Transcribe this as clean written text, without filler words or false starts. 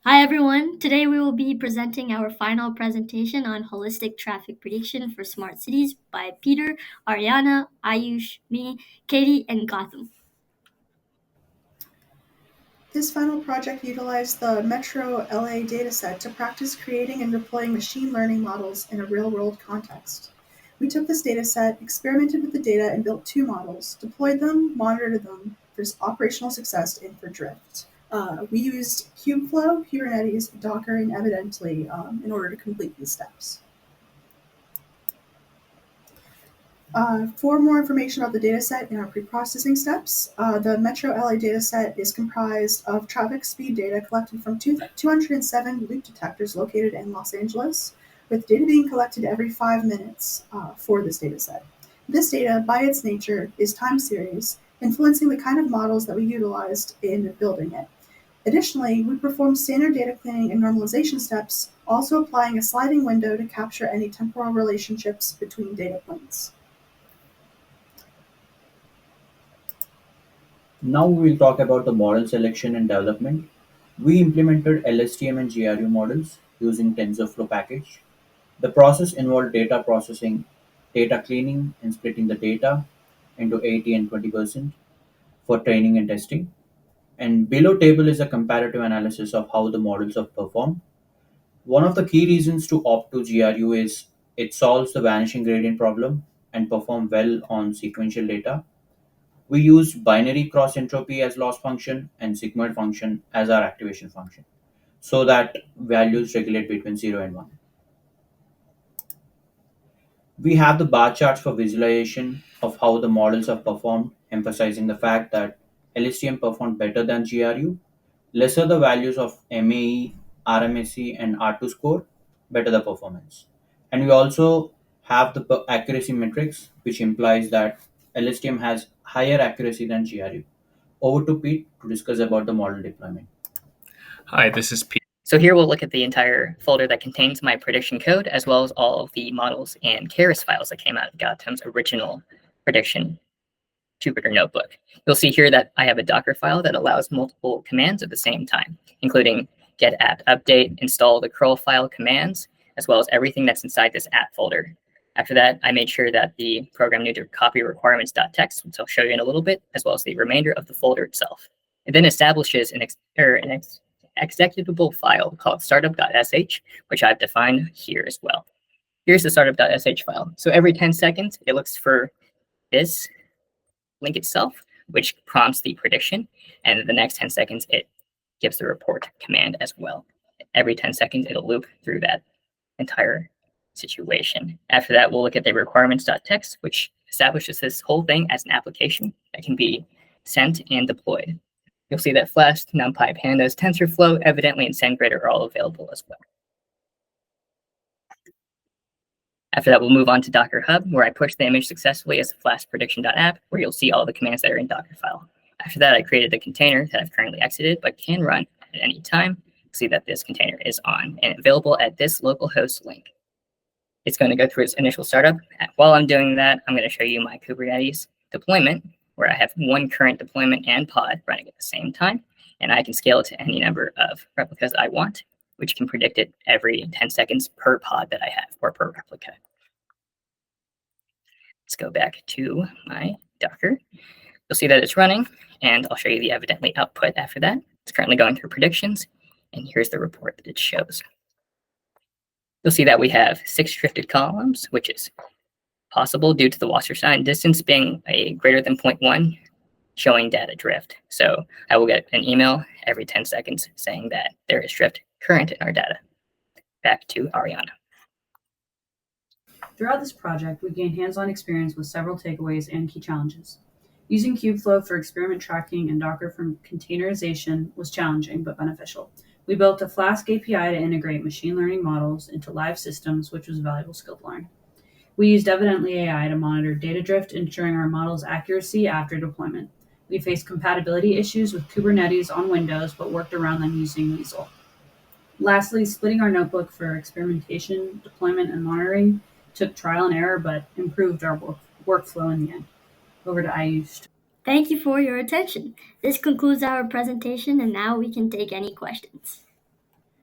Hi everyone, today we will be presenting our final presentation on holistic traffic prediction for smart cities by Peter, Ariana, Ayush, me, Katie, and Gotham. This final project utilized the Metro LA dataset to practice creating and deploying machine learning models in a real-world context. We took this dataset, experimented with the data, and built two models, deployed them, monitored them for operational success and for drift. We used Kubeflow, Kubernetes, Docker, and Evidently in order to complete these steps. For more information about the dataset and our pre-processing steps, the Metro LA dataset is comprised of traffic speed data collected from 207 loop detectors located in Los Angeles, with data being collected every 5 minutes for this dataset. This data, by its nature, is time series, influencing the kind of models that we utilized in building it. Additionally, we performed standard data cleaning and normalization steps, also applying a sliding window to capture any temporal relationships between data points. Now we will talk about the model selection and development. We implemented LSTM and GRU models using TensorFlow package. The process involved data processing, data cleaning, and splitting the data into 80 and 20% for training and testing. And below table is a comparative analysis of how the models have performed. One of the key reasons to opt to GRU is it solves the vanishing gradient problem and perform well on sequential data. We use binary cross entropy as loss function and sigmoid function as our activation function so that values regulate between 0 and 1. We have the bar charts for visualization of how the models have performed, emphasizing the fact that LSTM performed better than GRU. Lesser the values of MAE, RMSE, and R2 score, better the performance. And we also have the accuracy metrics, which implies that LSTM has higher accuracy than GRU. Over to Pete to discuss about the model deployment. Hi, this is Pete. So here we'll look at the entire folder that contains my prediction code, as well as all of the models and Keras files that came out of Gotham's original prediction Jupyter notebook. You'll see here that I have a Docker file that allows multiple commands at the same time, including get apt update, install the curl file commands, as well as everything that's inside this app folder. After that, I made sure that the program knew to copy requirements.txt, which I'll show you in a little bit, as well as the remainder of the folder itself. It then establishes an executable file called startup.sh, which I've defined here as well. Here's the startup.sh file. So every 10 seconds, it looks for this link itself, which prompts the prediction. And the next 10 seconds, it gives the report command as well. Every 10 seconds, it'll loop through that entire situation. After that, we'll look at the requirements.txt, which establishes this whole thing as an application that can be sent and deployed. You'll see that Flash, NumPy, Pandas, TensorFlow, Evidently, and SendGrid are all available as well. After that, we'll move on to Docker Hub, where I push the image successfully as a flash prediction.app, where you'll see all the commands that are in Docker file. After that, I created the container that I've currently exited, but can run at any time. You'll see that this container is on and available at this localhost link. It's going to go through its initial startup. While I'm doing that, I'm going to show you my Kubernetes deployment, where I have one current deployment and pod running at the same time, and I can scale it to any number of replicas I want, which can predict it every 10 seconds per pod that I have, or per replica. Let's go back to my Docker. You'll see that it's running, and I'll show you the Evidently output after that. It's currently going through predictions, and here's the report that it shows. You'll see that we have 6 drifted columns, which is possible due to the Wasserstein distance being a greater than 0.1, showing data drift. So I will get an email every 10 seconds saying that there is drift current in our data. Back to Ariana. Throughout this project, we gained hands-on experience with several takeaways and key challenges. Using Kubeflow for experiment tracking and Docker for containerization was challenging but beneficial. We built a Flask API to integrate machine learning models into live systems, which was a valuable skill to learn. We used Evidently AI to monitor data drift, ensuring our model's accuracy after deployment. We faced compatibility issues with Kubernetes on Windows, but worked around them using Weasel. Lastly, splitting our notebook for experimentation, deployment, and monitoring took trial and error, but improved our workflow in the end. Over to Ayush. Thank you for your attention. This concludes our presentation, and now we can take any questions.